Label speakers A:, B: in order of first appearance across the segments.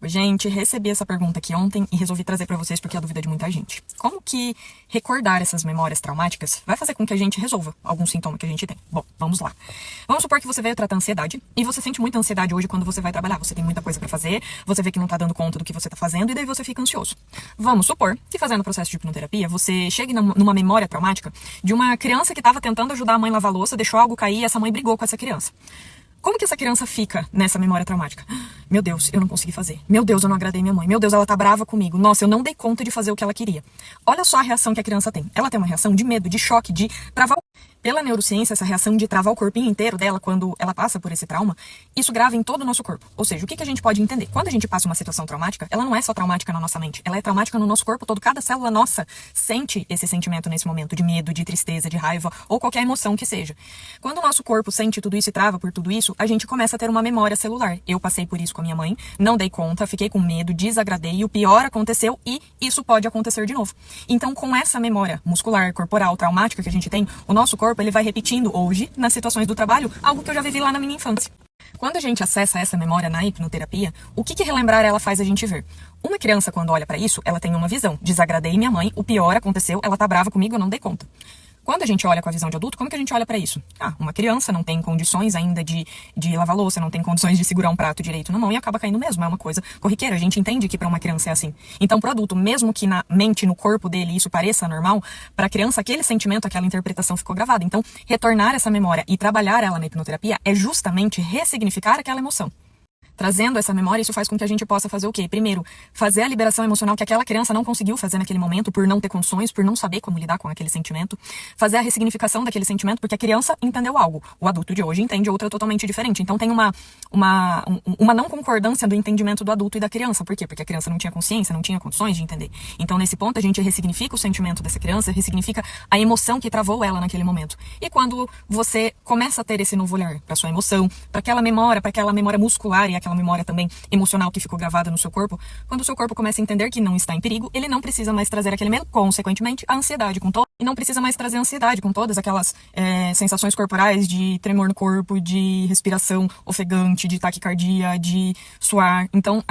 A: Gente, recebi essa pergunta aqui ontem e resolvi trazer pra vocês porque é a dúvida de muita gente. Como que recordar essas memórias traumáticas vai fazer com que a gente resolva algum sintoma que a gente tem? Bom, vamos lá. Vamos supor que você veio tratar ansiedade e você sente muita ansiedade hoje quando você vai trabalhar. Você tem muita coisa pra fazer, você vê que não tá dando conta do que você tá fazendo e daí você fica ansioso. Vamos supor que fazendo o processo de hipnoterapia, você chegue numa memória traumática de uma criança que tava tentando ajudar a mãe a lavar a louça, deixou algo cair e essa mãe brigou com essa criança. Como que essa criança fica nessa memória traumática? Meu Deus, eu não consegui fazer. Meu Deus, eu não agradei minha mãe. Meu Deus, ela tá brava comigo. Nossa, eu não dei conta de fazer o que ela queria. Olha só a reação que a criança tem. Ela tem uma reação de medo, de choque, de travar. Pela neurociência, essa reação de travar o corpinho inteiro dela quando ela passa por esse trauma, isso grava em todo o nosso corpo. Ou seja, o que a gente pode entender? Quando a gente passa uma situação traumática, ela não é só traumática na nossa mente, ela é traumática no nosso corpo todo. Cada célula nossa sente esse sentimento nesse momento de medo, de tristeza, de raiva ou qualquer emoção que seja. Quando o nosso corpo sente tudo isso e trava por tudo isso, a gente começa a ter uma memória celular. Eu passei por isso com a minha mãe, não dei conta, fiquei com medo, desagradei e o pior aconteceu e isso pode acontecer de novo. Então, com essa memória muscular, corporal, traumática que a gente tem, o nosso corpo ele vai repetindo hoje, nas situações do trabalho, algo que eu já vivi lá na minha infância. Quando a gente acessa essa memória na hipnoterapia, o que relembrar ela faz a gente ver? Uma criança, quando olha pra isso, ela tem uma visão. Desagradei minha mãe, o pior aconteceu, ela tá brava comigo, eu não dei conta. Quando a gente olha com a visão de adulto, como que a gente olha pra isso? Uma criança não tem condições ainda de lavar louça, não tem condições de segurar um prato direito na mão e acaba caindo mesmo. É uma coisa corriqueira. A gente entende que pra uma criança é assim. Então, pro adulto, mesmo que na mente, no corpo dele, isso pareça normal, pra criança, aquele sentimento, aquela interpretação ficou gravada. Então, retornar essa memória e trabalhar ela na hipnoterapia é justamente ressignificar aquela emoção. Trazendo essa memória, isso faz com que a gente possa fazer o quê? Primeiro, fazer a liberação emocional que aquela criança não conseguiu fazer naquele momento por não ter condições, por não saber como lidar com aquele sentimento. Fazer a ressignificação daquele sentimento porque a criança entendeu algo. O adulto de hoje entende outra totalmente diferente. Então tem uma não concordância do entendimento do adulto e da criança. Por quê? Porque a criança não tinha consciência, não tinha condições de entender. Então nesse ponto a gente ressignifica o sentimento dessa criança, ressignifica a emoção que travou ela naquele momento. E quando você começa a ter esse novo olhar para sua emoção, para aquela memória muscular e aquela memória também emocional que ficou gravada no seu corpo, quando o seu corpo começa a entender que não está em perigo, ele não precisa mais trazer aquele medo, consequentemente, a ansiedade com todo, e não precisa mais trazer ansiedade com todas aquelas sensações corporais de tremor no corpo, de respiração ofegante, de taquicardia, de suar. Então,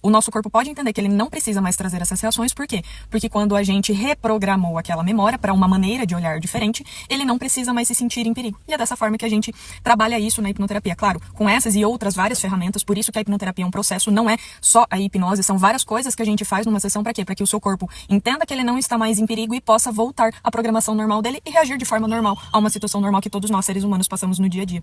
A: o nosso corpo pode entender que ele não precisa mais trazer essas reações, por quê? Porque quando a gente reprogramou aquela memória para uma maneira de olhar diferente, ele não precisa mais se sentir em perigo. E é dessa forma que a gente trabalha isso na hipnoterapia. Claro, com essas e outras várias ferramentas, por isso que a hipnoterapia é um processo, não é só a hipnose, são várias coisas que a gente faz numa sessão para quê? Para que o seu corpo entenda que ele não está mais em perigo e possa voltar à programação normal dele e reagir de forma normal a uma situação normal que todos nós, seres humanos, passamos no dia a dia.